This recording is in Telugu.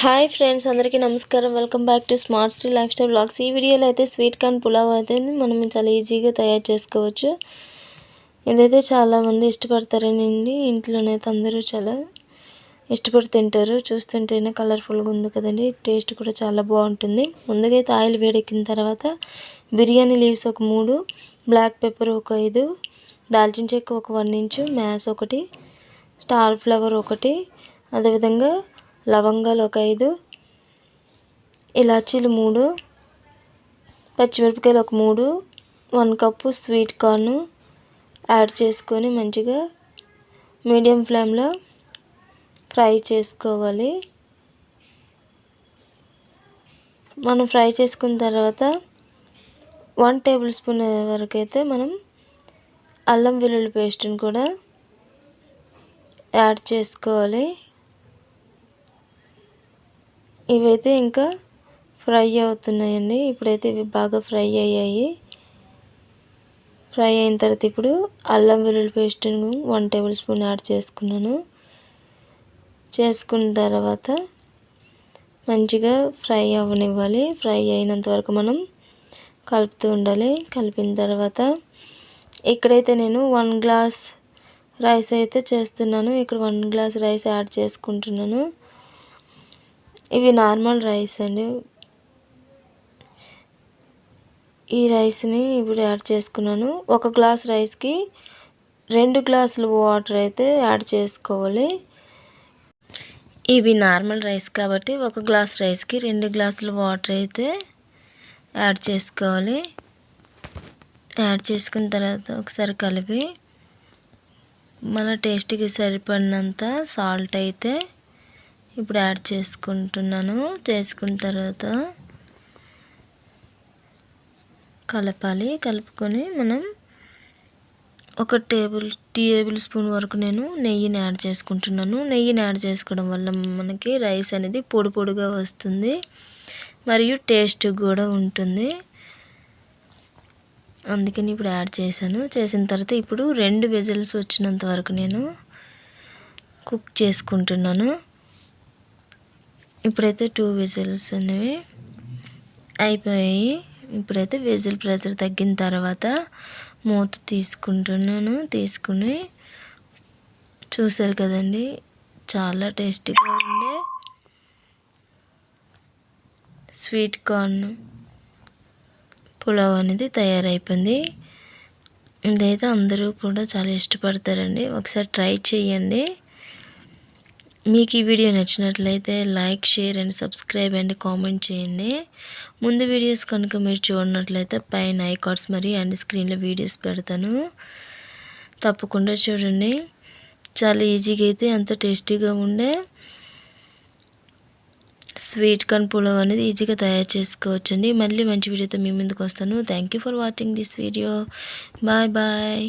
హాయ్ ఫ్రెండ్స్, అందరికీ నమస్కారం. Welcome back to smart steel lifestyle blogs. ఈ వీడియోలో అయితే స్వీట్ కార్న్ పులావ్ అయితే మనం చాలా ఈజీగా తయారు చేసుకోవచ్చు. ఇదైతే చాలామంది ఇష్టపడతారనండి. ఇంట్లోనైతే అందరూ చాలా ఇష్టపడి తింటారు. చూస్తుంటేనే కలర్ఫుల్గా ఉంది కదండి. టేస్ట్ కూడా చాలా బాగుంటుంది. ముందుగా అయితే ఆయిల్ వేడెక్కిన తర్వాత బిర్యానీ లీవ్స్ ఒక 3, బ్లాక్ పెప్పర్ ఒక 5, దాల్చిన చెక్క ఒక 1 ఇంచు, మ్యాస్ ఒకటి, స్టార్ ఫ్లవర్ ఒకటి, అదేవిధంగా లవంగాలు ఒక 5, ఇలాచీలు 3, పచ్చిమిరపకాయలు ఒక 3, 1 కప్పు స్వీట్ కార్న్ యాడ్ చేసుకొని మంచిగా మీడియం ఫ్లేమ్లో ఫ్రై చేసుకోవాలి. మనం ఫ్రై చేసుకున్న తర్వాత 1 టేబుల్ స్పూన్ వరకు అయితే మనం అల్లం వెల్లుల్లి పేస్ట్ని కూడా యాడ్ చేసుకోవాలి. ఇవైతే ఇంకా ఫ్రై అవుతున్నాయండి. ఇప్పుడైతే ఇవి బాగా ఫ్రై అయ్యాయి. ఫ్రై అయిన తర్వాత ఇప్పుడు అల్లం వెల్లుల్లి పేస్ట్ను 1 టేబుల్ స్పూన్ యాడ్ చేసుకున్నాను. చేసుకున్న తర్వాత మంచిగా ఫ్రై అవ్వనివ్వాలి. ఫ్రై అయినంత వరకు మనం కలుపుతూ ఉండాలి. కలిపిన తర్వాత ఇక్కడైతే నేను 1 గ్లాస్ రైస్ అయితే చేస్తున్నాను. ఇక్కడ 1 గ్లాస్ రైస్ యాడ్ చేసుకుంటున్నాను. ఇవి నార్మల్ రైస్ అండి. ఈ రైస్ని ఇప్పుడు యాడ్ చేసుకున్నాను. 1 గ్లాస్ రైస్కి 2 గ్లాసులు వాటర్ అయితే యాడ్ చేసుకోవాలి. ఇవి నార్మల్ రైస్ కాబట్టి 1 గ్లాస్ రైస్కి 2 గ్లాసులు వాటర్ అయితే యాడ్ చేసుకోవాలి. యాడ్ చేసుకున్న తర్వాత ఒకసారి కలిపి మన టేస్ట్కి సరిపడినంత సాల్ట్ అయితే ఇప్పుడు యాడ్ చేసుకుంటున్నాను. చేసుకున్న తర్వాత కలపాలి. కలుపుకొని మనం 1 టేబుల్ స్పూన్ వరకు నేను నెయ్యిని యాడ్ చేసుకుంటున్నాను. నెయ్యిని యాడ్ చేసుకోవడం వల్ల మనకి రైస్ అనేది పొడి పొడిగా వస్తుంది, మరియు టేస్ట్ కూడా ఉంటుంది. అందుకని ఇప్పుడు యాడ్ చేశాను. చేసిన తర్వాత ఇప్పుడు 2 విజిల్స్ వచ్చినంత వరకు నేను కుక్ చేసుకుంటున్నాను. ఇప్పుడైతే 2 విజిల్స్ అనేవి అయిపోయాయి. ఇప్పుడైతే విజిల్ ప్రెషర్ తగ్గిన తర్వాత మూత తీసుకుంటున్నాను. తీసుకుని చూసారు కదండి, చాలా టేస్టీగా ఉండే స్వీట్ కార్న్ పులావ్ అనేది తయారైపోయింది. ఇదైతే అందరూ కూడా చాలా ఇష్టపడతారండి. ఒకసారి ట్రై చేయండి. మీకు ఈ వీడియో నచ్చినట్లయితే like, share and subscribe and comment చేయండి. ముందు వీడియోస్ కనుక మీరు చూడనట్లయితే పైన ఐ కార్డ్స్ మరియు అండ్ స్క్రీన్లో వీడియోస్ పెడతాను, తప్పకుండా చూడండి. చాలా ఈజీగా అయితే ఎంతో టేస్టీగా ఉండే స్వీట్ కార్న్ పులావ్ అనేది ఈజీగా తయారు చేసుకోవచ్చండి. మళ్ళీ మంచి వీడియోతో మీ ముందుకు వస్తాను. Thank you for watching this video. Bye bye.